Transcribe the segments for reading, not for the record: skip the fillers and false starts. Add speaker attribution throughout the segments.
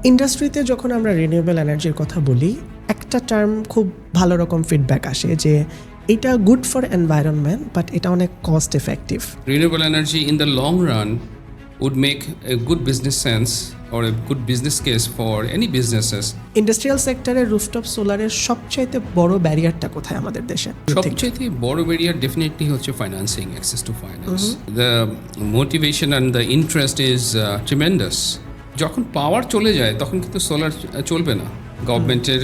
Speaker 1: ইন্ডাস্ট্রিতে যখন আমরা রিনিউয়েবল এনার্জির কথা বলি, একটা টার্ম খুব ভালো রকম ফিডব্যাক আসে যে এটা গুড ফর এনভায়রনমেন্ট, বাট এটা অনেক cost effective.
Speaker 2: Renewable energy in the long run would make a good business sense or a good business case for any businesses.
Speaker 1: Industrial সেক্টরে রুফটপ সোলারের সবচাইতে বড় ব্যারিয়ারটা কোথায় আমাদের দেশে?
Speaker 2: সবচেয়ে বড় ব্যারিয়ার ডেফিনেটলি হচ্ছে financing, access to finance. The motivation and the interest is tremendous. যখন পাওয়ার চলে যায় তখন কিন্তু সোলার চলবে না। গভর্নমেন্টের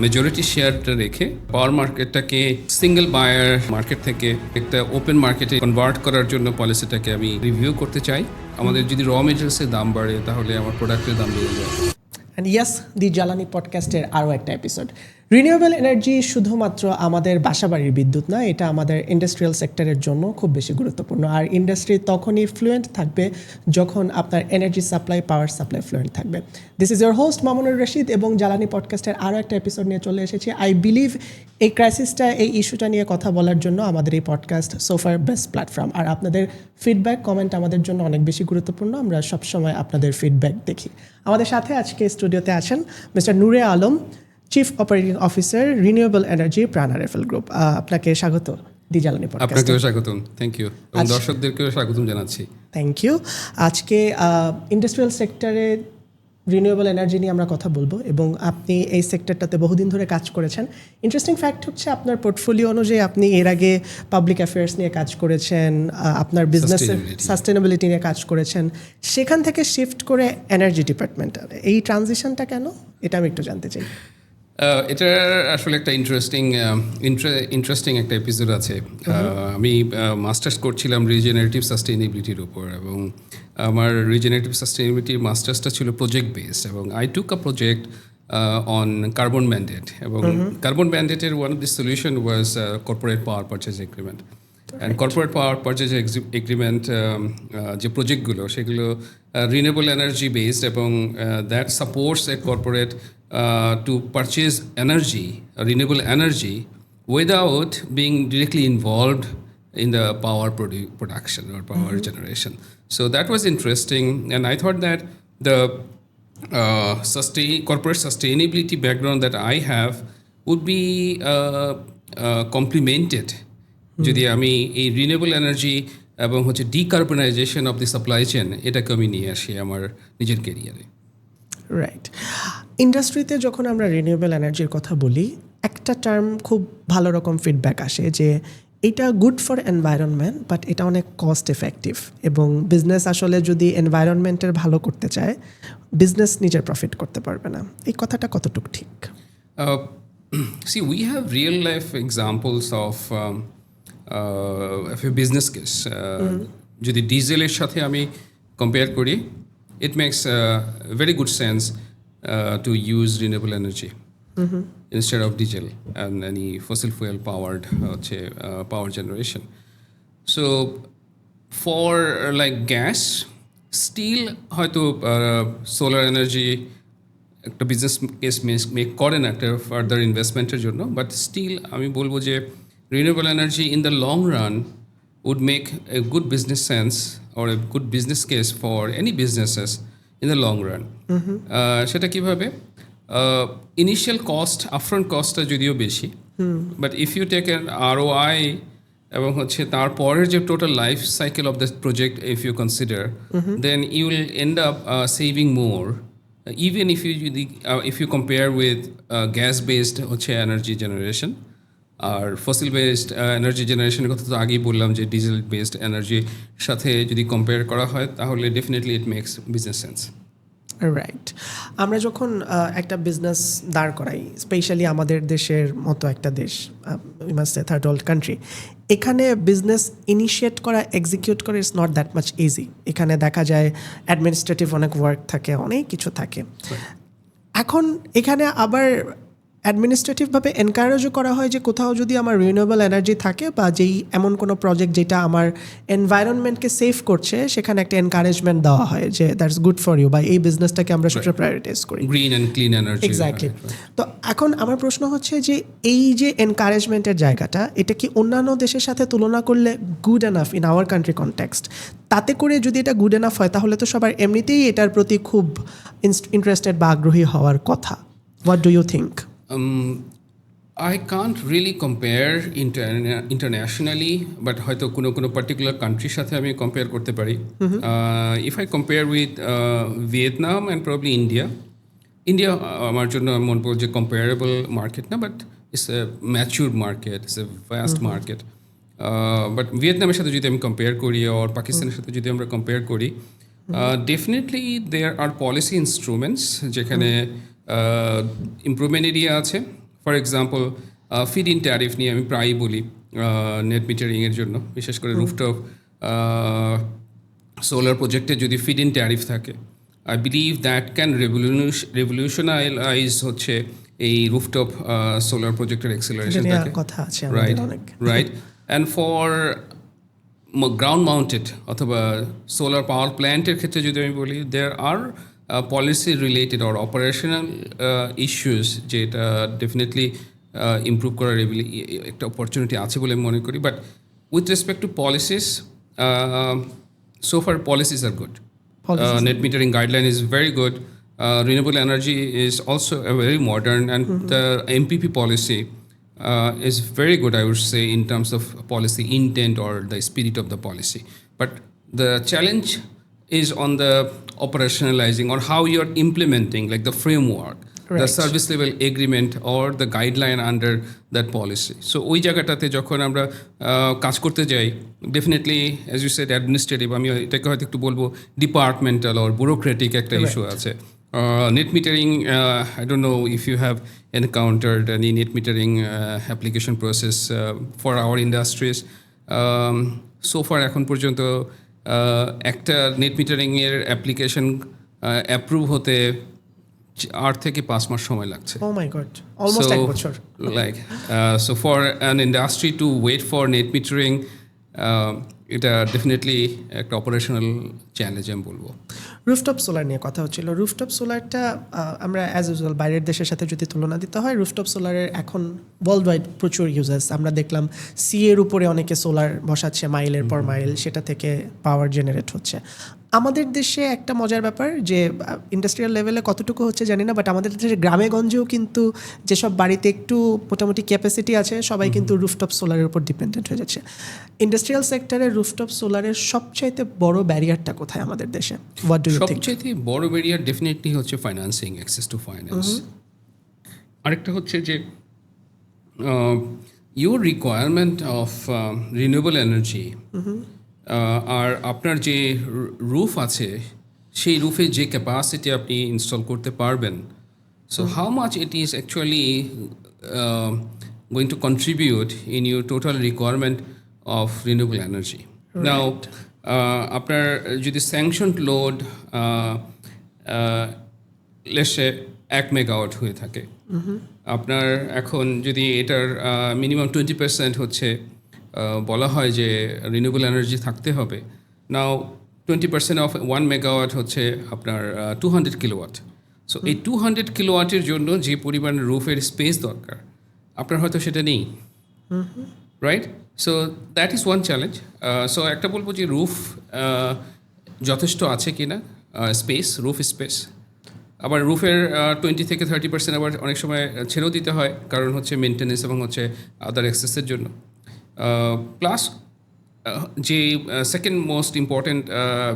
Speaker 2: মেজরিটি শেয়ারটা রেখে পাওয়ার মার্কেটটাকে সিঙ্গেল বায়ার মার্কেট থেকে একটা ওপেন মার্কেটে কনভার্ট করার জন্য পলিসিটাকে আমি রিভিউ করতে চাই। আমাদের যদি র মেটেরিয়ালসের দাম বাড়ে তাহলে আমার প্রোডাক্টের দাম বেড়ে যায়।
Speaker 1: অ্যান্ড ইয়াস, দি জ্বালানি পডকাস্টের আরও একটা এপিসোড। রিনিউয়েবল এনার্জি শুধুমাত্র আমাদের বাসাবাড়ির বিদ্যুৎ না, এটা আমাদের ইন্ডাস্ট্রিয়াল সেক্টরের জন্য খুব বেশি গুরুত্বপূর্ণ। আর ইন্ডাস্ট্রি তখনই ফ্লুয়েন্ট থাকবে যখন আপনার energy supply, power supply fluent থাকবে। This is your host Mamunur Rashid, এবং জ্বালানি পডকাস্টের আরও একটা এপিসোড নিয়ে চলে এসেছি। আই বিলিভ এই ক্রাইসিসটা, এই ইস্যুটা নিয়ে কথা বলার জন্য আমাদের এই পডকাস্ট সোফার বেস্ট প্ল্যাটফর্ম। আর আপনাদের ফিডব্যাক, কমেন্ট আমাদের জন্য অনেক বেশি গুরুত্বপূর্ণ। আমরা সবসময় আপনাদের ফিডব্যাক দেখি। আমাদের সাথে আজকে স্টুডিওতে আছেন mister Nure Alam, chief operating officer, renewable energy, Pran RFL group. আপনাকে স্বাগত দি জ্বালানি পডকাস্টে।
Speaker 2: আপনাকেও স্বাগতম, থ্যাংক ইউ। এবং দর্শকদেরকেও স্বাগতম জানাচ্ছি।
Speaker 1: Thank you. আজকে ইন্ডাস্ট্রিয়াল সেক্টরে রিনিউয়েবল এনার্জি নিয়ে আমরা কথা বলবো, এবং আপনি এই সেক্টরটাতে বহুদিন ধরে কাজ করেছেন। ইন্টারেস্টিং ফ্যাক্ট হচ্ছে আপনার পোর্টফোলিও অনুযায়ী আপনি এর আগে পাবলিক অ্যাফেয়ার্স নিয়ে কাজ করেছেন, আপনার বিজনেসের সাস্টেনেবিলিটি নিয়ে কাজ করেছেন, সেখান থেকে শিফট করে এনার্জি ডিপার্টমেন্টে। এই ট্রানজিশনটা কেন, এটা আমি একটু জানতে চাই।
Speaker 2: এটা আসলে একটা ইন্টারেস্টিং একটা এপিসোড আছে। আমি মাস্টার্স করছিলাম রিজেনারেটিভ সাস্টেইনেবিলিটির উপর, এবং আমার রিজেনারেটিভ সাস্টেইনেবিলিটির মাস্টার্সটা ছিল প্রজেক্ট বেসড, এবং I took a project on carbon mandate. এবং কার্বন ম্যান্ডেটের one of the solution was corporate power purchase agreement. And corporate power purchase agreement যে প্রজেক্টগুলো, সেগুলো রিনিউয়েবল এনার্জি বেসড, এবং that supports a corporate to purchase energy, renewable energy, without being directly involved in the power production or power generation. So that was interesting, and I thought that the corporate sustainability background that I have would be complemented যদি আমি এই renewable energy এবং হচ্ছে decarbonization of the supply chain এটাকে আমি নিয়ে আসি আমার নিজের ক্যারিয়ারে।
Speaker 1: রাইট। ইন্ডাস্ট্রিতে যখন আমরা রিনিউয়েবল এনার্জির কথা বলি, একটা টার্ম খুব ভালো রকম ফিডব্যাক আসে যে এটা গুড ফর এনভায়রনমেন্ট, বাট এটা অনেক কস্ট এফেক্টিভ, এবং বিজনেস আসলে যদি এনভায়রনমেন্টের ভালো করতে চায়, বিজনেস নিজের প্রফিট করতে পারবে না। এই কথাটা কতটুকু ঠিক?
Speaker 2: See, we have real life examples of a business case. যদি ডিজেলের সাথে আমি কম্পেয়ার করি, it makes very good sense to use renewable energy instead of diesel and any fossil fuel powered power generation. So for like gas, still হয়তো solar energy একটা business case make করেন একটা further ইনভেস্টমেন্টের জন্য, but still আমি বলবো যে renewable energy in the long run would make a good business sense or a good business case for any businesses in the long run. সেটা কিভাবে? ইনিশিয়াল কস্ট, আপফ্রন্ট কস্টটা যদিও বেশি, but if you take an ROI এবং হচ্ছে তারপরের যে total life cycle of the project if you consider, then you will end up saving more, even if you compare with gas based হচ্ছে energy generation. আর fossil based energy জেনারেশনের কথা তো আগেই বললাম যে ডিজেল বেসড এনার্জির সাথে যদি কম্পেয়ার করা হয় তাহলে definitely it makes business sense.
Speaker 1: Right. আমরা যখন একটা বিজনেস দাঁড় করাই, স্পেশালি আমাদের দেশের মতো একটা দেশ, we must say third world country, এখানে বিজনেস ইনিশিয়েট করা, এক্সিকিউট করা it's not that much easy. এখানে দেখা যায় অ্যাডমিনিস্ট্রেটিভ অনেক ওয়ার্ক থাকে, অনেক কিছু থাকে। এখন এখানে আবার অ্যাডমিনিস্ট্রেটিভভাবে এনকারেজও করা হয় যে কোথাও যদি আমার রিনিউয়েবল এনার্জি থাকে বা যেই এমন কোনো প্রজেক্ট যেটা আমার এনভায়রনমেন্টকে সেভ করছে সেখানে একটা এনকারেজমেন্ট দেওয়া হয় যে দ্যাটস গুড ফর ইউ বা এই বিজনেসটাকে আমরা সবসময় প্রায়োরিটাইজ করি,
Speaker 2: green and clean energy.
Speaker 1: Exactly. তো এখন আমার প্রশ্ন হচ্ছে যে এই যে এনকারেজমেন্টের জায়গাটা, এটা কি অন্যান্য দেশের সাথে তুলনা করলে good enough in our country context? তাতে করে যদি এটা গুড এনাফ হয় তাহলে তো সবার এমনিতেই এটার প্রতি খুব ইন্টারেস্টেড বা আগ্রহী হওয়ার কথা। What do you think?
Speaker 2: I can't really compare internationally, but হয়তো কোনো particular countryর সাথে আমি compare করতে পারি. If I compare with Vietnam and probably India আমার জন্য মনে পড়ে যে comparable market না, but it's a mature market, it's a vast market. But ভিয়েতনামের সাথে যদি আমি compare করি or পাকিস্তানের সাথে যদি আমরা compare করি, definitely there are policy instruments যেখানে ইমপ্রুভমেন্ট এরিয়া আছে। For example feed in tariff নিয়ে আমি প্রায়ই বলি নেট মিটারিংয়ের জন্য, বিশেষ করে রুফটপ সোলার প্রজেক্টে যদি ফিড ইন ট্যারিফ থাকে, I believe that can revolutionalise হচ্ছে এই রুফটপ সোলার প্রজেক্টের এক্সেলারেশনটাকে। Right. And for ground mounted অথবা সোলার পাওয়ার প্ল্যান্টের ক্ষেত্রে যদি আমি বলি, there are policy related or operational issues যেটা ডেফিনেটলি ইমপ্রুভ করার একটা অপরচুনিটি আছে বলে মনে করি। But with respect to policies, so far policies are good. Net metering guideline is very good. Renewable energy is also a very modern, and the MPP policy is very good, I would say, in terms of policy intent or the spirit of the policy. But the challenge is on the operationalizing or how you're implementing, like the framework, the service level agreement or the guideline under that policy. So ওই জায়গাটাতে যখন আমরা কাজ করতে যাই, definitely as you said administrative, আমি এটাকে হয়তো একটু বলবো ডিপার্টমেন্টাল or bureaucratic একটা ইস্যু আছে। Net metering, I don't know if you have encountered any net metering application process for our industries. So far এখন পর্যন্ত একটা নেট মিটারিংয়ের অ্যাপ্লিকেশন অ্যাপ্রুভ হতে 8 থেকে 5 মাস সময় লাগছে।
Speaker 1: Oh my god, almost এক বছর।
Speaker 2: Like so for an industry to wait for net metering, এটা ডেফিনেটলি একটা অপারেশনাল চ্যালেঞ্জ আমি বলবো।
Speaker 1: রুফটপ সোলার নিয়ে কথা হচ্ছিল। রুফটপ সোলারটা আমরা অ্যাজ ইউজুয়াল বাইরের দেশের সাথে যদি তুলনা দিতে হয়, রুফটপ সোলারের এখন ওয়ার্ল্ড ওয়াইড প্রচুর ইউজার্স। আমরা দেখলাম সিএর উপরে অনেকে সোলার বসাচ্ছে মাইলের পর মাইল, সেটা থেকে পাওয়ার জেনারেট হচ্ছে। আমাদের দেশে একটা মজার ব্যাপার যে ইন্ডাস্ট্রিয়াল লেভেলে কতটুকু হচ্ছে জানি না, বাট আমাদের দেশে গ্রামে গঞ্জেও কিন্তু যেসব বাড়িতে একটু মোটামুটি ক্যাপাসিটি আছে সবাই কিন্তু রুফটপ সোলারের উপর ডিপেন্ডেন্ট হয়ে যাচ্ছে। ইন্ডাস্ট্রিয়াল সেক্টরে রুফটপ সোলারের সবচাইতে বড় ব্যারিয়ারটা কোথায় আমাদের দেশে? What do you think?
Speaker 2: সবচাইতে বড় ব্যারিয়ার ডেফিনেটলি হচ্ছে ফাইন্যান্সিং, অ্যাক্সেস টু ফাইন্যান্স। আরেকটা হচ্ছে যে your requirement of renewable energy আর আপনার যে রুফ আছে সেই রুফে যে ক্যাপাসিটি আপনি ইনস্টল করতে পারবেন, so how much it is actually going to contribute in your total requirement of renewable energy. Now আপনার যদি স্যাংশন লোড লেসে 1 মেগাওয়াট হয়ে থাকে, আপনার এখন যদি এটার মিনিমাম 20% হচ্ছে বলা হয় যে রিনিউয়েবল এনার্জি থাকতে হবে, নাও 20% অফ 1 মেগাওয়াট হচ্ছে আপনার 200 কিলোওয়াট। সো এই 200 কিলোওয়াটের জন্য যে পরিমাণ রুফের স্পেস দরকার আপনার হয়তো সেটা নেই, right? So that is one challenge. So একটা বলবো যে রুফ যথেষ্ট আছে কি না স্পেস, রুফ স্পেস। আবার রুফের 20 থেকে 30% আবার অনেক সময় ছেড়েও দিতে হয়, কারণ হচ্ছে মেনটেন্যান্স এবং হচ্ছে আদার অ্যাক্সেসের জন্য। প্লাস যে সেকেন্ড মোস্ট ইম্পর্ট্যান্ট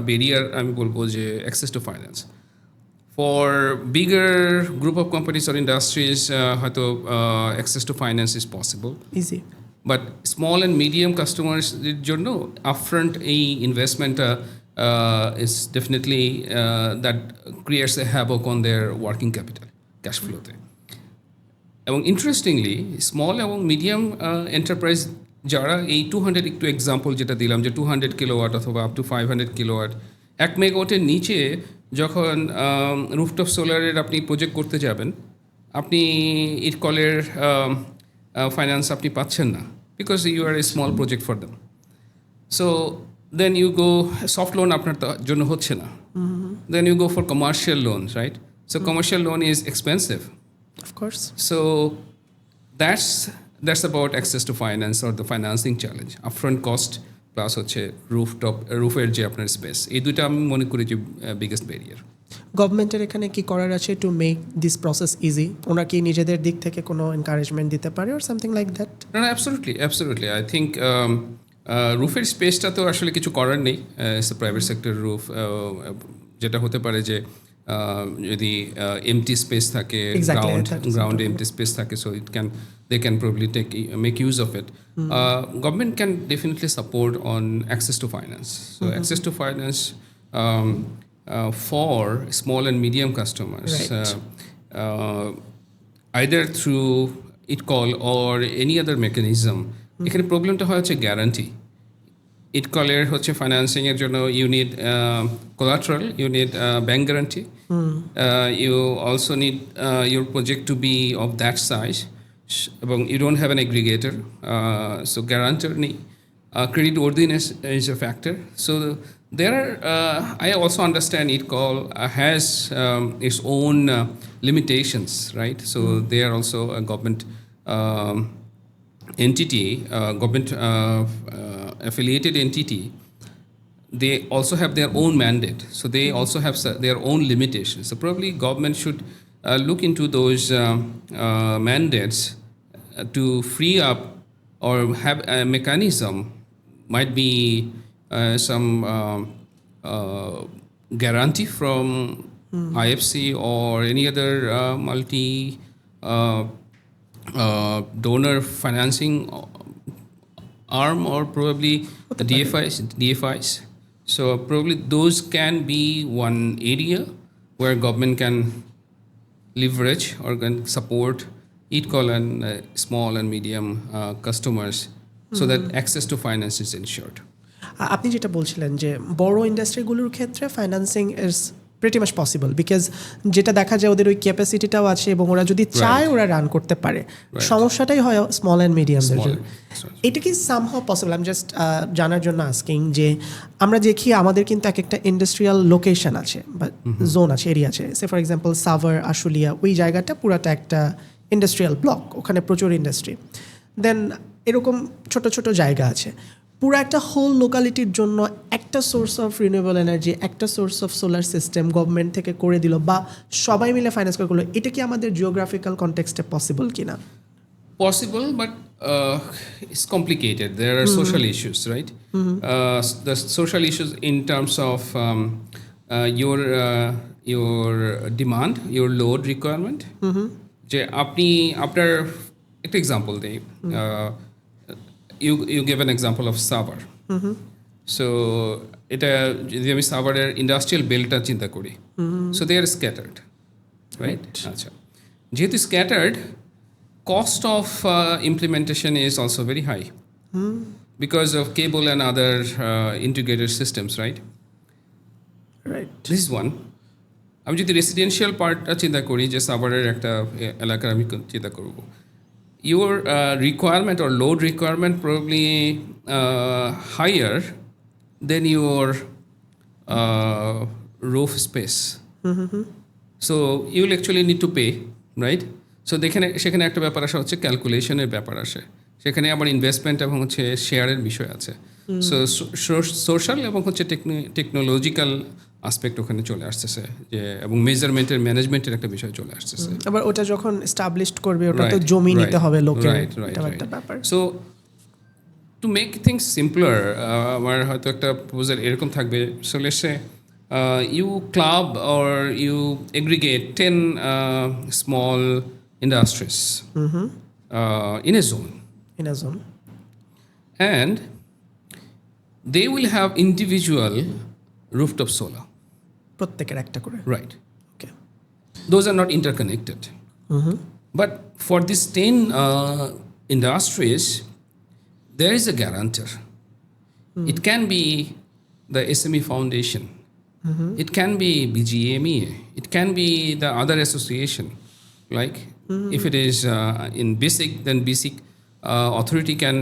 Speaker 2: ব্যারিয়ার আমি বলবো যে access to finance. For bigger group of companies or industries হয়তো access to finance is possible,
Speaker 1: easy,
Speaker 2: but small and medium কাস্টমার্সদের জন্য আপফ্রন্ট এই ইনভেস্টমেন্টটা is definitely that creates a havoc on their working capital, cash flow-তে। এবং interestingly small এবং medium enterprise যারা এই 200 একটু example যেটা দিলাম যে 200 কিলোওয়াট অথবা আপ টু 500 কিলোওয়াট 1 মেগাওয়াটের নিচে যখন রুফটপ সোলারের আপনি প্রজেক্ট করতে যাবেন, আপনি ইটকলের ফাইন্যান্স আপনি পাচ্ছেন না because you are a small project for them. So then you go soft loan আপনার জন্য হচ্ছে না, then you go for commercial loan, right? So commercial loan is expensive.
Speaker 1: Of course.
Speaker 2: So that's about access to finance or the financing challenge. Upfront cost plus হচ্ছে রুফের যে আপনার space, এই দুইটা আমি মনে করি যে বিগেস্ট ব্যারিয়ার।
Speaker 1: গভর্নমেন্টের এখানে কি করার আছে to make this process easy? ওনারা কি নিজেদের দিক থেকে কোনো এনকারেজমেন্ট দিতে পারে অর সামথিং লাইক দ্যাট?
Speaker 2: না, অ্যাবসলিউটলি আই থিঙ্ক রুফের স্পেসটা তো আসলে কিছু করার নেই, it's a private sector roof. যেটা হতে পারে যে যদি এমটি স্পেস থাকে, গ্রাউন্ডে এমটি স্পেস থাকে, so they can probably make use of it. Government can definitely support on access to finance. So access to finance for small and medium customers,
Speaker 1: right.
Speaker 2: Either through ITCOL or any other mechanism. এখানে প্রবলেমটা হয় হচ্ছে guarantee. ইটকলের হচ্ছে financing এর জন্য you need collateral, you need bank guarantee, you also need your project to be of that size, এবং you don't have an aggregator, so guarantor নেই। Credit worthiness is a factor. So there are, I also understand ITCOL has its own limitations, right? So they are also a government entity, government affiliated entity. They also have their own mandate, so they also have their own limitations. So probably government should look into those mandates to free up or have a mechanism, might be some guarantee from IFC or any other multi donor financing arm, or probably the DFIs. So probably those can be one area where government can leverage or can support ITCOL and small and medium customers, so that access to finance is ensured.
Speaker 1: আপনি যেটা বলছিলেন যে বড় ইন্ডাস্ট্রিগুলোর ক্ষেত্রে financing is pretty much possible, because যেটা দেখা যায় ওদের ওই ক্যাপাসিটিটাও আছে এবং ওরা যদি চায় ওরা রান করতে পারে। সমস্যাটাই হয় স্মল অ্যান্ড মিডিয়ামদের জন্য। এটা কি সামহাও পসিবল? আমি জাস্ট জানার জন্য আস্কিং যে আমরা দেখি আমাদের কিন্তু এক একটা ইন্ডাস্ট্রিয়াল লোকেশন আছে বা জোন আছে, এরিয়া আছে। সে ফর এক্সাম্পল সাভার, আশুলিয়া, ওই জায়গাটা পুরাটা একটা ইন্ডাস্ট্রিয়াল ব্লক, ওখানে প্রচুর ইন্ডাস্ট্রি। দেন এরকম ছোট ছোট জায়গা আছে। পুরো একটা হোল লোকালিটির জন্য একটা সোর্স অফ রিনিউয়েবল এনার্জি, একটা source of solar system government থেকে করে দিল বা সবাই মিলে ফাইন্যান্স করে করলো, এটা কি আমাদের জিওগ্রাফিক্যাল কনটেক্সটে পসিবল কিনা?
Speaker 2: Possible, but it's complicated. There are social issues, right? The social issues in terms of your demand, your load requirement. যে আপনি আপনার একটা এক্সাম্পল দেই, you give an example of Savar. So এটা যদি আমি সাভারের ইন্ডাস্ট্রিয়াল বেল্টটা চিন্তা করি, so they are scattered, right? আচ্ছা, যেহেতু scattered, cost of implementation is also very high because of cable and other integrated systems, right? This is one. আমি যদি রেসিডেন্সিয়াল পার্টটা চিন্তা করি, যে সাভারের একটা এলাকার আমি চিন্তা করব, your requirement or load requirement probably higher than your roof space. So you will actually need to pay, right? So সেখানে একটা ব্যাপার আসা হচ্ছে ক্যালকুলেশনের ব্যাপার আসে, সেখানে আবার ইনভেস্টমেন্ট এবং হচ্ছে শেয়ারের বিষয় আছে। সো সোশ্যাল এবং হচ্ছে টেকনোলজিক্যাল আসপেক্ট ওখানে চলে আসতেছে, যে এবং মেজারমেন্টের ম্যানেজমেন্টের একটা বিষয় চলে আসতেছে।
Speaker 1: আবার ওটা যখন এস্টাবলিশড করবে, ওটা তো জমি নিতে হবে লোকের, এটা একটা ব্যাপার।
Speaker 2: So to make things simpler, আমার হয়তো একটা প্রপোজাল এরকম থাকবে। So let's say you club or you aggregate 10 small industries in a zone. And they will have individual rooftop solar.
Speaker 1: প্রত্যেকের একটা করে।
Speaker 2: Right. Okay. Those are not interconnected. But for these 10 industries, there is a guarantor. It can be the SME Foundation. It can be BGME. It can be the other association, like If it is in basic, then basic authority can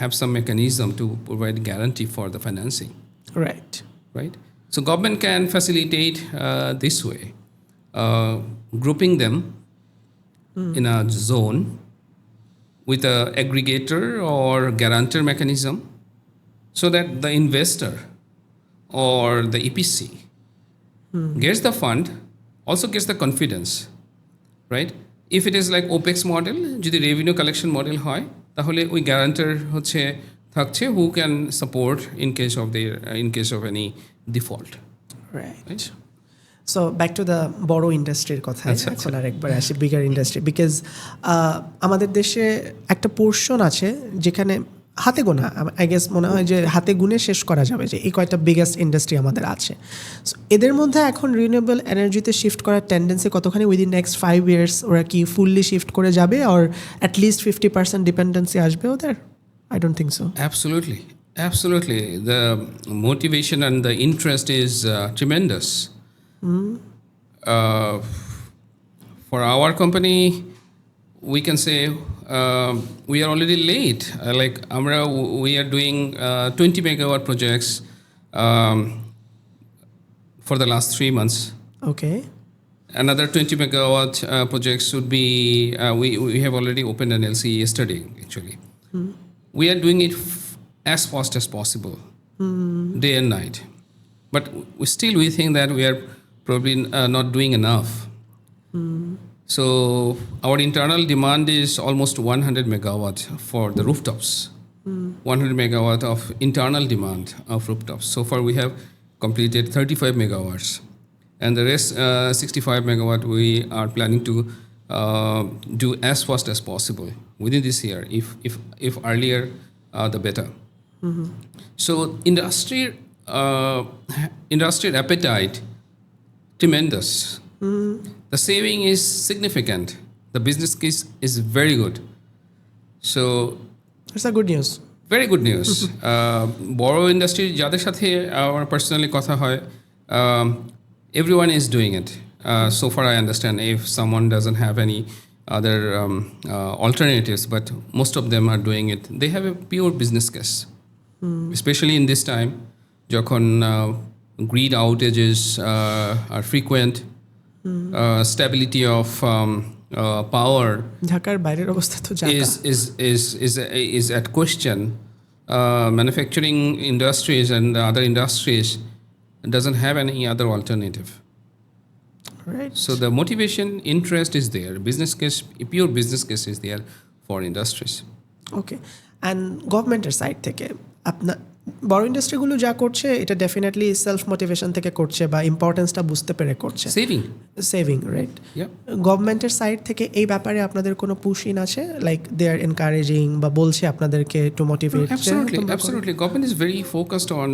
Speaker 2: have some mechanism to provide guarantee for the financing. Right. So government can facilitate this way, grouping them in a zone with a aggregator or guarantor mechanism, so that the investor or the EPC gets the fund, also gets the confidence, right? If it is like OPEX model, যদি revenue collection model হয়, তাহলে ওই guarantor হচ্ছে থাকছে who can support in case of any default.
Speaker 1: Right. So back to the বড় ইন্ডাস্ট্রির কথা, এখন আরেকবার আসি বিগার ইন্ডাস্ট্রি, বিকজ আমাদের দেশে একটা পোর্শন আছে যেখানে হাতে গোনা, আই গেস মনে হয় যে হাতে গুনে শেষ করা যাবে যে এই কয়টা বিগেস্ট ইন্ডাস্ট্রি আমাদের আছে। সো এদের মধ্যে এখন রিনিউয়েবল এনার্জিতে শিফট করার টেন্ডেন্সি কতখানি উইদিন নেক্সট 5 years? ওরা কি ফুললি শিফট করে যাবে, অর অ্যাটলিস্ট 50% ডিপেন্ডেন্সি আসবে ওদের? I don't think so.
Speaker 2: Absolutely. The motivation and the interest is tremendous. For our company, we can say we are already late. We are doing 20 megawatt projects for the last 3 months.
Speaker 1: Okay.
Speaker 2: Another 20 megawatt projects would be, we have already opened an LC yesterday, actually. We are doing it as fast as possible, day and night. But we think that we are probably not doing enough. So our internal demand is almost 100 megawatt for the rooftops. 100 megawatt of internal demand of rooftops. So far we have completed 35 megawatts. And the rest, 65 megawatt, we are planning to do as fast as possible within this year. If earlier, the better. So industry appetite, tremendous. The saving is significant. The business case is very good. So
Speaker 1: it's a good news.
Speaker 2: Very good news. বড় industry যাদের সাথে আমার personally কথা হয়, everyone is doing it. So far I understand, if someone doesn't have any other alternatives, but most of them are doing it. They have a pure business case. Especially in this time, যখন grid outages are frequent, stability of power
Speaker 1: ঢাকার বাইরের অবস্থা তো
Speaker 2: is at question. Manufacturing industries and other industries doesn't have any other alternative.
Speaker 1: Right.
Speaker 2: So the motivation, interest is there. Business case, pure business case is there for industries.
Speaker 1: Okay. And গভর্নমেন্টের side থেকে আপনার বড় ইন্ডাস্ট্রিগুলো যা করছে এটা definitely self motivation থেকে করছে বা ইম্পর্টেন্সটা বুঝতে পেরে করছে, সেভিং রাইট। গভর্নমেন্টের সাইড থেকে এই ব্যাপারে আপনাদের কোনো পুশ ইন আছে, লাইক দে আর এনকারেজিং বা বলছে আপনাদেরকে two motivate?
Speaker 2: Absolutely. Government is very focused on,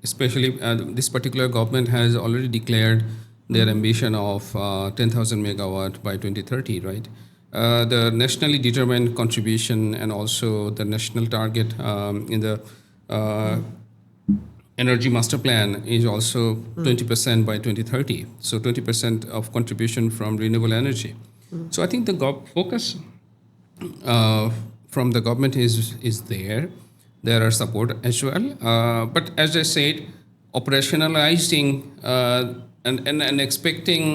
Speaker 2: especially this particular government has already declared their ambition of 10,000 megawatt by 2030, right? The nationally determined contribution and also the national target in the energy master plan is also 20% by 2030. So 20% of contribution from renewable energy. So I think the focus from the government is there. There are support as well. But as I said, operationalizing and expectation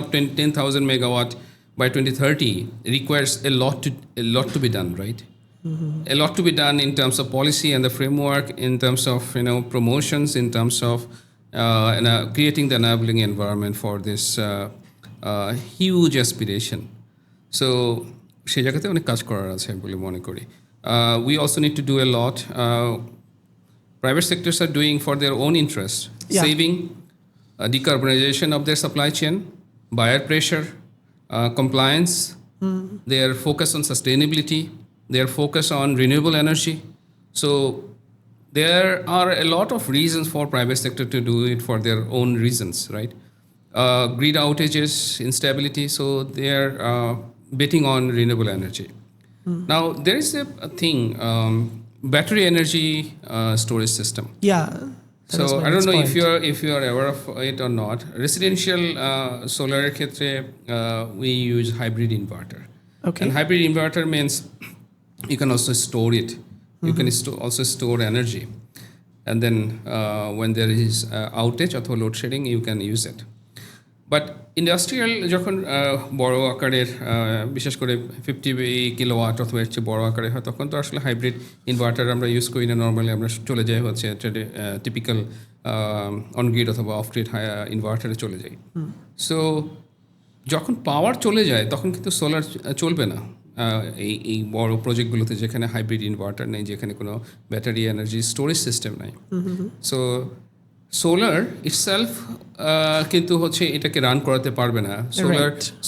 Speaker 2: of 10,000 megawatt by 2030 requires a lot to be done, right? A lot to be done in terms of policy and the framework, in terms of promotions, in terms of creating the enabling environment for this huge aspiration. So সেই জায়গাতে অনেক কাজ করার আছে বলে মনে করি। We also need to do a lot. Private sectors are doing for their own interest, saving, decarbonization of their supply chain, buyer pressure, compliance, their focus on sustainability, their focus on renewable energy. So there are a lot of reasons for private sector to do it for their own reasons, right? Grid outages, instability, so they are betting on renewable energy. Now there is a thing, battery energy storage system.
Speaker 1: Yeah.
Speaker 2: So I don't know if you are aware of it or not. Residential solar ক্ষেত্রে we use hybrid inverter.
Speaker 1: Okay.
Speaker 2: And hybrid inverter means you can also store it. You can also store energy. And then when there is outage or load shedding, you can use it. But industrial যখন বড় আকারের বিশেষ করে 50 kilowatt অথবা এর চেয়ে বড় আকারে হয় তখন তো আসলে হাইব্রিড ইনভার্টার আমরা ইউজ করি না। নর্মালি আমরা চলে যাই হচ্ছে টিপিক্যাল অন গ্রিড অথবা অফ গ্রিড ইনভার্টারে চলে যাই। সো যখন পাওয়ার চলে যায় তখন কিন্তু সোলার চলবে না এই বড় প্রজেক্টগুলোতে, যেখানে হাইব্রিড ইনভার্টার নেই, যেখানে কোনো ব্যাটারি এনার্জি স্টোরেজ সিস্টেম নাই। সো সোলার ইটসেলফ কিন্তু হচ্ছে এটাকে রান করাতে পারবে না।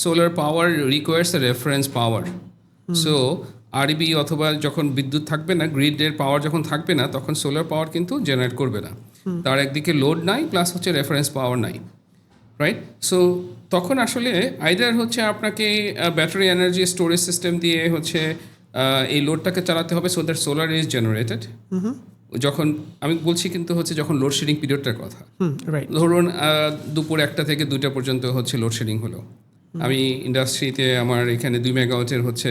Speaker 2: সোলার পাওয়ার রিকোয়ার্স এ রেফারেন্স পাওয়ার। সো আরবি অথবা যখন বিদ্যুৎ থাকবে না, গ্রিডের পাওয়ার যখন থাকবে না, তখন সোলার পাওয়ার কিন্তু জেনারেট করবে না। তার একদিকে লোড নাই, প্লাস হচ্ছে রেফারেন্স পাওয়ার নাই, রাইট? সো তখন আসলে আইদার হচ্ছে আপনাকে ব্যাটারি এনার্জি স্টোরেজ সিস্টেম দিয়ে হচ্ছে এই লোডটাকে চালাতে হবে, so that solar is generated. যখন আমি বলছি কিন্তু হচ্ছে যখন লোডশেডিং পিরিয়ডটার কথা, ধরুন দুপুর 1টা থেকে 2টা পর্যন্ত হচ্ছে লোডশেডিং হলো। আমি ইন্ডাস্ট্রিতে আমার এখানে 2 মেগাওয়াটের হচ্ছে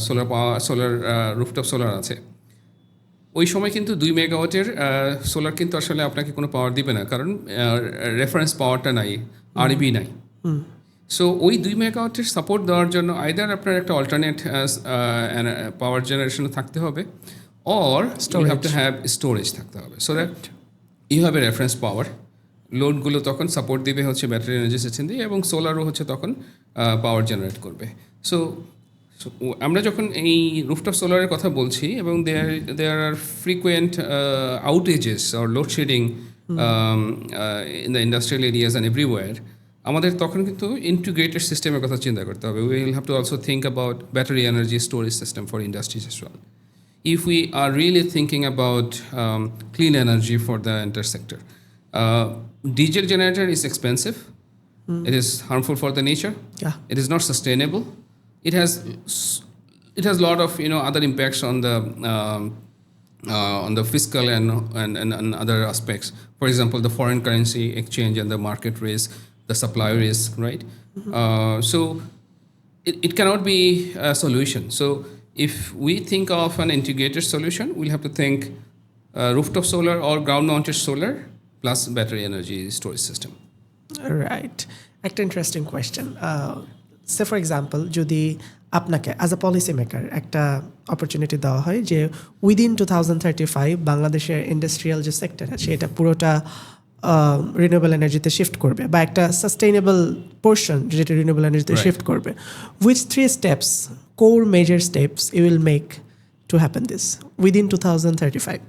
Speaker 2: সোলার রুফটপ সোলার আছে। ওই সময় কিন্তু 2 মেগাওয়াটের সোলার কিন্তু আসলে আপনাকে কোনো পাওয়ার দিবে না, কারণ রেফারেন্স পাওয়ারটা নাই, আরবি নাই। সো ওই 2 মেগাওয়াটের সাপোর্ট দেওয়ার জন্য আইদার আপনার একটা অল্টারনেট পাওয়ার জেনারেশন থাকতে হবে, or you have to have storage থাকতে হবে, so that you have a reference power. লোডগুলো তখন সাপোর্ট দিবে হচ্ছে ব্যাটারি এনার্জি সিস্টেম দিয়ে, এবং সোলারও হচ্ছে তখন পাওয়ার জেনারেট করবে। সো আমরা যখন এই রুফটপ সোলারের কথা বলছি, এবং there are frequent outages or load shedding in the industrial areas and everywhere, আমাদের তখন কিন্তু ইন্টিগ্রেটেড সিস্টেমের কথা চিন্তা করতে হবে। We will have to also think about battery energy storage system for industries as well. If we are really thinking about clean energy for the entire sector, diesel generator is expensive. It is harmful for the nature. It is not sustainable. It has a lot of other impacts on the fiscal and other aspects. For example, the foreign currency exchange and the market risk, the supply risk, right? So it cannot be a solution. So if we think of an integrated solution, we'll have to think rooftop solar or ground-mounted solar plus battery energy storage system.
Speaker 1: Right. একটা interesting question. Say for example, যদি আপনাকে as a policy maker একটা opportunity দেওয়া হয় যে within 2035 বাংলাদেশের industrial যে sector আছে এটা পুরোটা রিনিউয়েবল এনার্জিতে শিফট করবে, বা একটা সাস্টেইনেবল পোর্শন যেটা রিনিউয়েবল এনার্জিতে শিফট করবে, which 3 steps, core major steps you will make to happen this within 2035?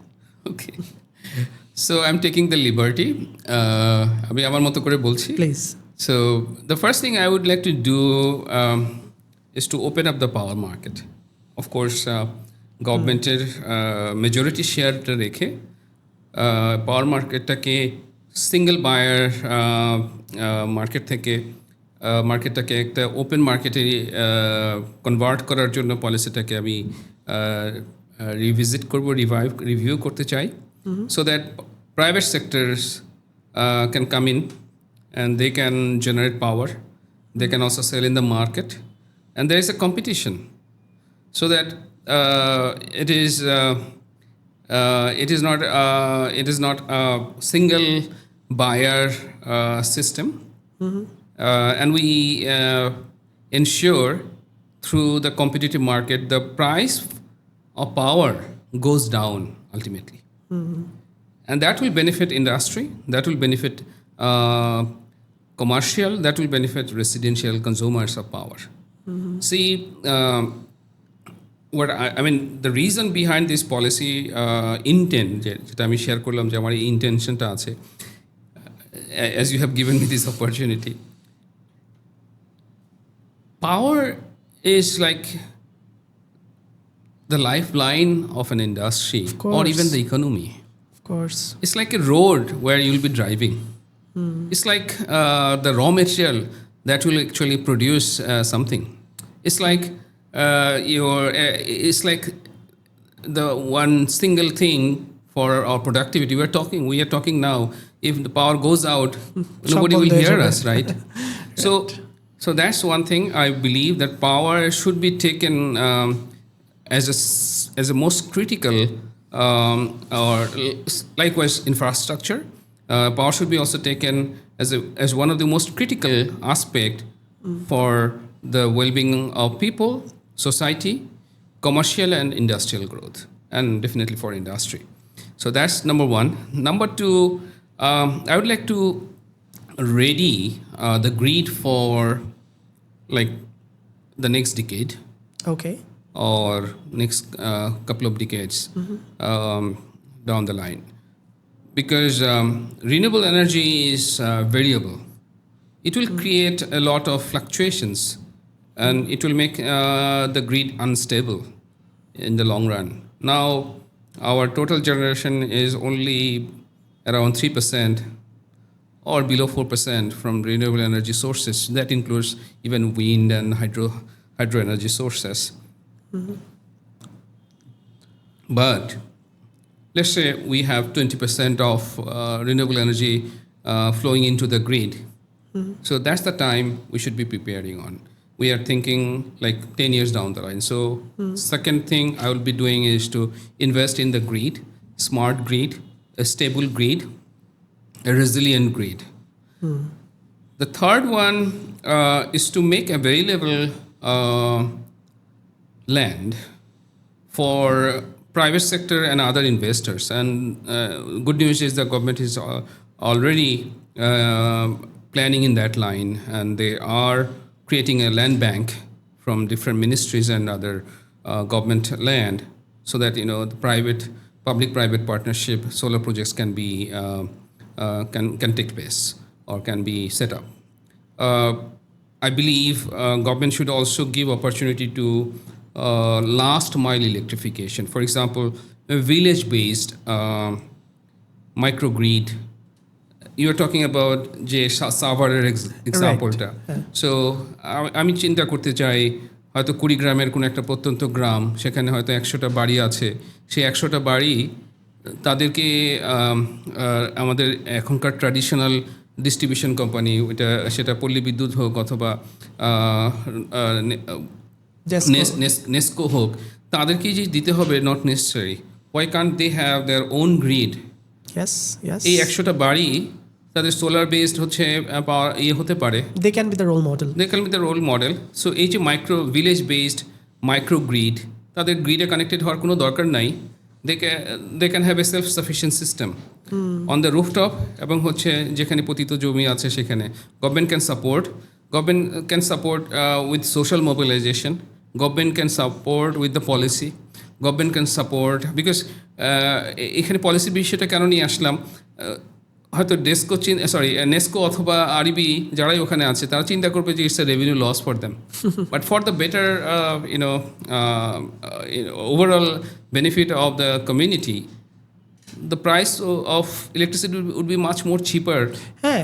Speaker 2: Okay. So I'm taking the liberty. আমি আমার মতো করে বলছি।
Speaker 1: Please.
Speaker 2: So the first thing I would like to do is to open up the power market. Of course, গভর্নমেন্টের majority শেয়ারটা রেখে পাওয়ার মার্কেটটাকে single buyer মার্কেটটাকে একটা open মার্কেটে কনভার্ট করার জন্য পলিসিটাকে আমি রিভিউ করতে চাই, so that private sectors can come in and they can generate power. They can also sell in the market, and there is a competition, so that it is not a single buyer system, and we ensure through the competitive market the price of power goes down ultimately, and that will benefit industry, that will benefit commercial, that will benefit residential consumers of power. See, what I mean, the reason behind this policy intent, যেটা আমি share করলাম যে আমার এই ইন্টেনশনটা আছে, as you have given me this opportunity, power is like the lifeline of an industry or even the economy.
Speaker 1: Of course.
Speaker 2: It's like a road where you'll be driving. It's like the raw material that will actually produce something. It's like it's like the one single thing for our productivity. We are talking now. If the power goes out, nobody will hear us, right? So that's one thing. I believe that power should be taken as a most critical, or likewise infrastructure. Power should be also taken as one of the most critical aspect for the well-being of people, society, commercial and industrial growth, and definitely for industry. So that's number one. Number two, I would like to ready the grid for like the next decade.
Speaker 1: Okay.
Speaker 2: Or next couple of decades down the line. Because renewable energy is variable. It will create a lot of fluctuations and it will make the grid unstable in the long run. Now, our total generation is only around 3% or below 4% from renewable energy sources. That includes even wind and hydro energy sources. But let's say we have 20% of renewable energy flowing into the grid. So that's the time we should be preparing on. We are thinking like 10 years down the line. So second thing I will be doing is to invest in the grid, smart grid, a stable grid, a resilient grid. The third one is to make available land for private sector and other investors. And good news is the government is already planning in that line, and they are creating a land bank from different ministries and other government land, so that the public-private partnership solar projects can be can take place or can be set up. I believe government should also give opportunity to last mile electrification. For example, a village-based microgrid. You are talking about যে সাভারের এক্সাম্পলটা। So আমি চিন্তা করতে চাই হয়তো 20 গ্রামের কোনো একটা প্রত্যন্ত গ্রাম, সেখানে হয়তো 100টা বাড়ি আছে। সেই 100টা বাড়ি তাদেরকে আমাদের এখনকার ট্র্যাডিশনাল ডিস্ট্রিবিউশন কোম্পানি, সেটা পল্লী বিদ্যুৎ হোক অথবা নেস্কো হোক, তাদেরকেই যে দিতে হবে, not necessary. Why can't they have their own grid? এই 100টা বাড়ি তাদের সোলার বেসড হচ্ছে হতে পারে।
Speaker 1: They can be the role model. So এই যে ভিলেজ বেসড মাইক্রো গ্রিড, তাদের গ্রিডে কানেক্টেড হওয়ার কোনো দরকার নাই। they can have a self-sufficient system on the rooftop, এবং হচ্ছে যেখানে পতিত জমি আছে সেখানে government can support with social mobilization, government can support with the policy, government can support, because এখানে পলিসির বিষয়টা কেন নিয়ে আসলাম, হয়তো নেস্কো অথবা আরইবি যারাই ওখানে আছে তারা চিন্তা করবে যে it's a revenue loss for them, but for the better overall benefit of the community, the price of electricity would be much more cheaper.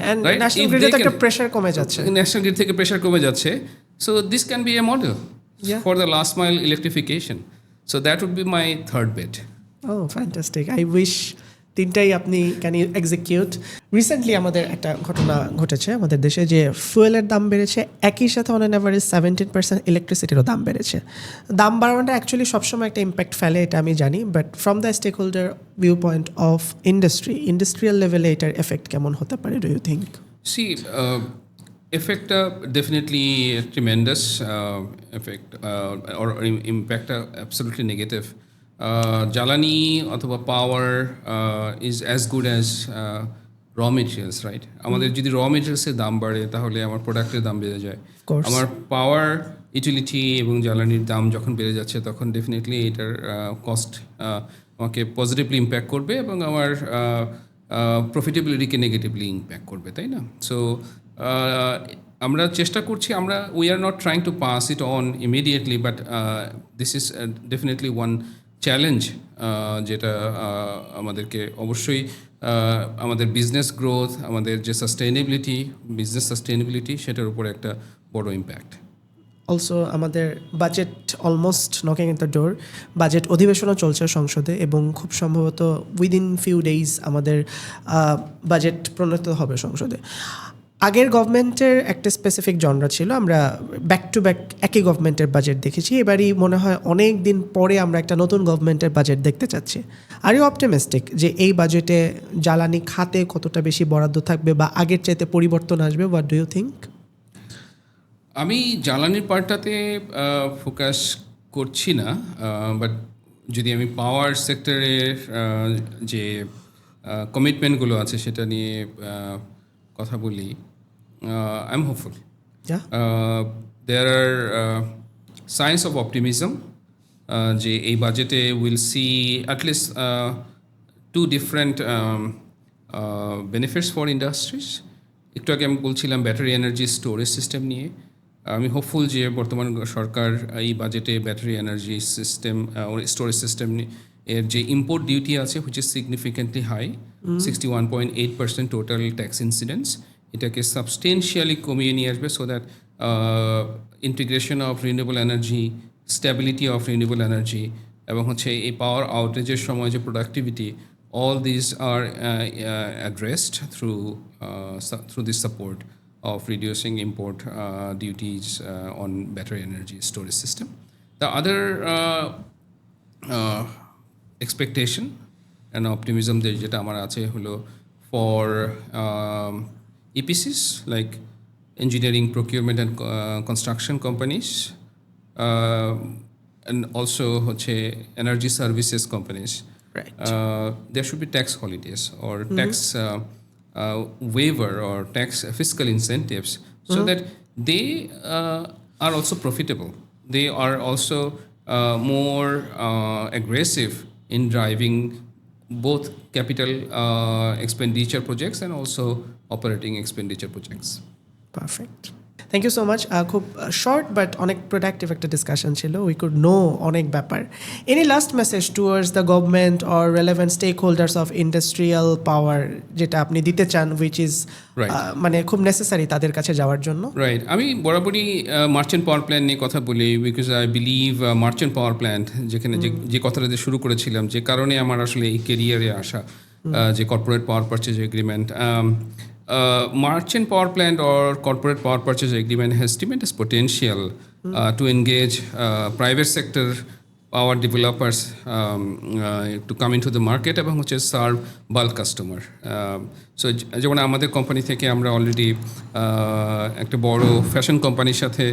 Speaker 1: And right? National grid থেকে pressure কমে যাচ্ছে।
Speaker 2: National grid থেকে pressure কমে যাচ্ছে. So this can be a model for the last mile electrification. So that would be my third bet.
Speaker 1: Oh, fantastic. I wish তিনটাই আপনি can you execute. Recently আমাদের একটা ঘটনা ঘটেছে আমাদের দেশে, যে ফুয়েলের দাম বেড়েছে, একই সাথে অন অ্যান অ্যাভারেজ 17% ইলেকট্রিসিটিরও দাম বেড়েছে। দাম বাড়ানোটা অ্যাকচুয়ালি সবসময় একটা ইম্প্যাক্ট ফেলে, এটা আমি জানি, but from the stake holder view point of industrial লেভেলে এটার এফেক্ট কেমন হতে পারে, do you think?
Speaker 2: Effect definitely a tremendous effect or impact absolutely negative. Jalani অথবা পাওয়ার is as good as raw materials, right? আমাদের যদি র মেটেরিয়ালসের দাম বাড়ে তাহলে আমার প্রোডাক্টের দাম বেড়ে যায়। আমার পাওয়ার, ইউটিলিটি এবং জ্বালানির দাম যখন বেড়ে যাচ্ছে তখন ডেফিনেটলি এটার কস্ট আমাকে পজিটিভলি ইম্প্যাক্ট করবে এবং আমার প্রফিটেবিলিটিকে নেগেটিভলি ইম্প্যাক্ট করবে, তাই না? সো আমরা চেষ্টা করছি, we are not trying to pass it on immediately, but this is definitely one challenge যেটা আমাদেরকে অবশ্যই আমাদের বিজনেস গ্রোথ, আমাদের যে বিজনেস সাস্টেইনেবিলিটি সেটার উপর একটা বড় ইম্প্যাক্ট।
Speaker 1: অলসো আমাদের budget almost knocking in the door, budget অধিবেশনও চলছে সংসদে এবং খুব সম্ভবত উইদিন ফিউ ডেইজ আমাদের বাজেট প্রণীত হবে সংসদে। আগের গভর্নমেন্টের একটা স্পেসিফিক জনরা ছিল, আমরা ব্যাক টু ব্যাক একই গভর্নমেন্টের বাজেট দেখেছি, এবারই মনে হয় অনেক দিন পরে আমরা একটা নতুন গভর্নমেন্টের বাজেট দেখতে চাচ্ছি। আর ইউ অপটিমিস্টিক যে এই বাজেটে জ্বালানি খাতে কতটা বেশি বরাদ্দ থাকবে বা আগের চাইতে পরিবর্তন আসবে? What do you think?
Speaker 2: আমি জ্বালানির পার্টটাতে ফোকাস করছি না, বাট যদি আমি পাওয়ার সেক্টরের যে কমিটমেন্টগুলো আছে সেটা নিয়ে কথা বলি, I am hopeful. There are signs of optimism যে এই বাজেটে will see at least two different benefits for industries. একটু আগে আমি বলছিলাম ব্যাটারি এনার্জি স্টোরেজ সিস্টেম নিয়ে। আমি হোপফুল যে বর্তমান সরকার এই বাজেটে battery energy system storage system এর যে ইম্পোর্ট ডিউটি আছে which is significantly high, 61.8% total tax incidence, এটাকে সাবস্টেন্সিয়ালি কমিয়ে নিয়ে আসবে so that integration of renewable energy, stability of renewable energy এবং হচ্ছে এই পাওয়ার আউটেজের সময় যে productivity, all these are addressed through this support of reducing import duties on battery energy storage system. The other expectation and optimism যেটা আমার আছে হলো for EPCs like engineering, procurement and construction companies, and also হচ্ছে energy services companies.
Speaker 1: Right.
Speaker 2: There should be tax holidays or tax waiver or tax fiscal incentives so that they are also profitable. They are also more aggressive in driving both capital expenditure projects and also operating expenditure projects.
Speaker 1: Perfect. Thank you so much. খুব short but অনেক productive একটা discussion ছিল, we could know অনেক ব্যাপার। Any last message towards the government or relevant stakeholders of industrial power যেটা আপনি দিতে চান, উইচ ইজ মানে খুব নেসেসারি তাদের কাছে যাওয়ার জন্য?
Speaker 2: রাইট, আমি বরাবরই মার্চেন্ট পাওয়ার প্ল্যান্ট নিয়ে কথা বলি because I believe merchant power plant যেখানে যে কথাটা দিয়ে শুরু করেছিলাম, যে কারণে আমার আসলে এই কেরিয়ারে আসা, যে corporate power purchase agreement, merchant power plant or corporate power purchase agreement has tremendous potential to engage private sector power developers to come into the market এবং হচ্ছে serve bulk customer. So যেমন আমাদের কোম্পানি থেকে আমরা already একটা বড় fashion কোম্পানির সাথে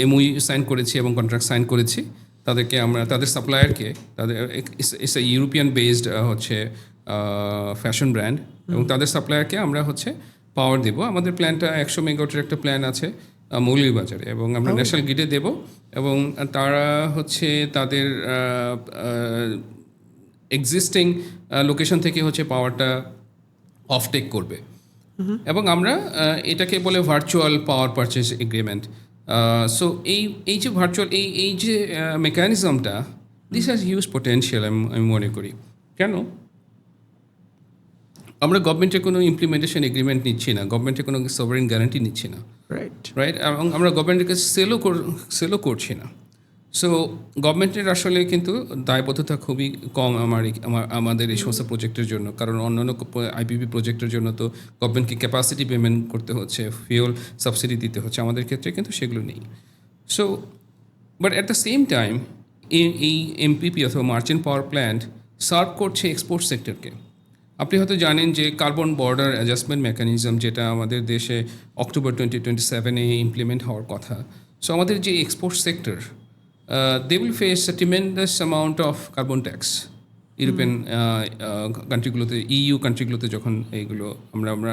Speaker 2: এমওইউ সাইন করেছি এবং কন্ট্রাক্ট সাইন করেছি। তাদেরকে আমরা তাদের সাপ্লায়ারকে, তাদের ইটস এ ইউরোপিয়ান বেসড হচ্ছে ফ্যাশন ব্র্যান্ড, এবং তাদের সাপ্লায়ারকে আমরা হচ্ছে পাওয়ার দেবো। আমাদের প্ল্যানটা 100 মেগাওয়াটের একটা প্ল্যান আছে মৌলভীবাজারে, এবং আমরা ন্যাশনাল গ্রিডে দেবো, এবং তারা হচ্ছে তাদের এক্সিস্টিং লোকেশন থেকে হচ্ছে পাওয়ারটা অফটেক করবে। এবং আমরা এটাকে বলে ভার্চুয়াল পাওয়ার পারচেজ এগ্রিমেন্ট। সো এই যে ভার্চুয়াল এই যে মেকানিজমটা, দিস হ্যাজ হিউজ পোটেনশিয়াল আমি মনে করি। কেন? আমরা গভর্নমেন্টের কোনো ইমপ্লিমেন্টেশন এগ্রিমেন্ট নিচ্ছি না, গভর্নমেন্টের কোনো সভারেন গ্যারান্টি নিচ্ছি না, রাইট, এবং আমরা গভর্নমেন্টের কাছে সেলও করছি না। সো গভর্নমেন্টের আসলে কিন্তু দায়বদ্ধতা খুবই কম আমাদের এই সমস্ত প্রজেক্টের জন্য, কারণ অন্যান্য আইপিপি প্রজেক্টের জন্য তো গভর্নমেন্টকে ক্যাপাসিটি পেমেন্ট করতে হচ্ছে, ফিউল সাবসিডি দিতে হচ্ছে, আমাদের ক্ষেত্রে কিন্তু সেগুলো নেই। So but at the same time এই এমপিপি অথবা মার্চেন্ট পাওয়ার প্ল্যান্ট সার্ভ করছে এক্সপোর্ট সেক্টরকে। আপনি হয়তো জানেন যে কার্বন বর্ডার অ্যাডজাস্টমেন্ট মেকানিজম যেটা আমাদের দেশে অক্টোবর 2027 ইমপ্লিমেন্ট হওয়ার কথা। সো আমাদের যে export sector, they will face a tremendous amount of carbon tax European কান্ট্রিগুলোতে, ইইউ কান্ট্রিগুলোতে যখন এইগুলো আমরা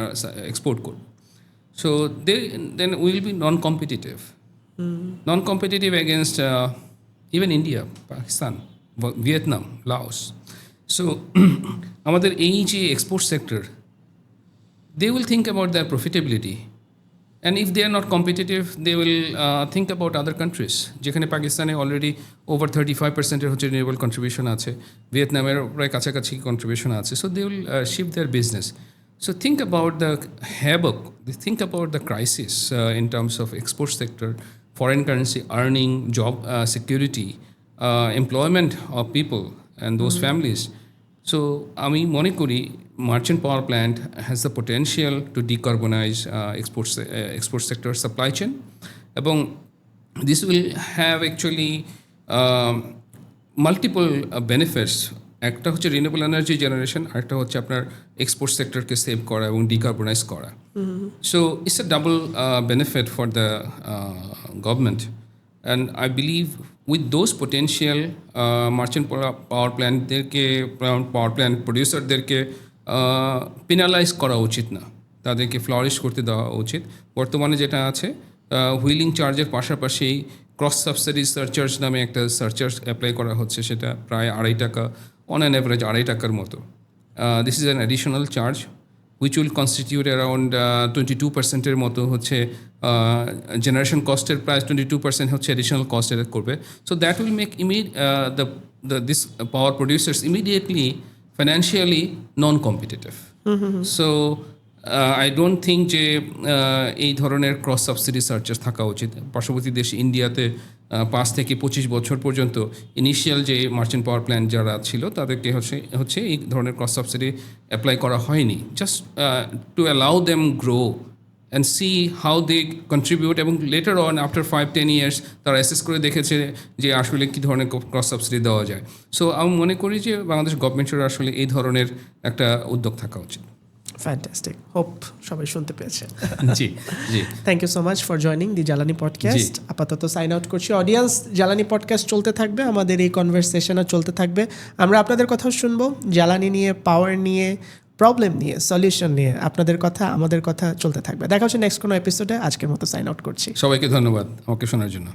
Speaker 2: এক্সপোর্ট করব। So then will be non competitive against even India, Pakistan, Vietnam, Laos. So আমাদের এই যে export sector, they will think about their profitability. And if they are not competitive, they will think about other countries. যেখানে পাকিস্তানে already over 35% হচ্ছে renewable contribution আছে, ভিয়েতনামের প্রায় কাছাকাছি কন্ট্রিবিউশন আছে। So they will shift their business. So think about the havoc, think about the crisis in terms of export sector foreign currency earning, job security, employment of people and those families. So আমি মনে করি merchant power plant has the potential to decarbonize export sector supply chain, এবং this will have actually multiple benefits. একটা হচ্ছে renewable energy generation, আরেকটা হচ্ছে আপনার export সেক্টরকে save করা এবং ডিকার্বনাইজ করা। So it's a double benefit for the government, and I believe with those potential merchant power plant প্রডিউসারদেরকে পেনালাইজ করা উচিত না, তাদেরকে ফ্লারিশ করতে দেওয়া উচিত। বর্তমানে যেটা আছে, হুইলিং চার্জের পাশাপাশি ক্রস সাবসিডি সারচার্জ নামে একটা সারচার্জ অ্যাপ্লাই করা হচ্ছে, সেটা প্রায় $2.5 অন অ্যান অ্যাভারেজ $2.5 মতো। This is an additional charge which will constitute around 22% মতো হচ্ছে জেনারেশন কস্টের, প্রায় 22% হচ্ছে অ্যাডিশনাল কস্ট এর করবে। So that will make this power producers immediately financially non-competitive. So I don't think যে এই ধরনের ক্রস সাবসিডি সার্চার্জ থাকা উচিত। পার্শ্ববর্তী দেশ ইন্ডিয়াতে 5 থেকে 25 বছর পর্যন্ত ইনিশিয়াল যে মার্চেন্ট পাওয়ার প্ল্যান্ট যারা ছিল তাদেরকে হচ্ছে এই ধরনের ক্রস সাবসিডি অ্যাপ্লাই করা হয়নি, just to allow them grow and see how they contribute, এবং later on after 5-10 years তারা অ্যাসেস করে দেখেছে যে আসলে কী ধরনের ক্রস সাবসিডি দেওয়া যায়। সো আমি মনে করি যে বাংলাদেশ গভর্নমেন্টের আসলে এই ধরনের একটা উদ্যোগ থাকা উচিত।
Speaker 1: ফ্যান্টাস্টিক, হোপ সবাই শুনতে পেয়েছে।
Speaker 2: জি জি,
Speaker 1: thank you so much for joining the Jwalani podcast. আপাতত সাইন আউট করছি। অডিয়েন্স, জ্বালানি পডকাস্ট চলতে থাকবে, আমাদের এই কনভারসেশনও চলতে থাকবে। আমরা আপনাদের কথাও শুনবো, জ্বালানি নিয়ে, পাওয়ার নিয়ে, প্রবলেম নিয়ে, সলিউশন নিয়ে আপনাদের কথা, আমাদের কথা চলতে থাকবে। দেখা হচ্ছে নেক্সট কোনো এপিসোডে। আজকের মতো সাইন আউট করছি।
Speaker 2: সবাইকে ধন্যবাদ আমাকে শোনার জন্য।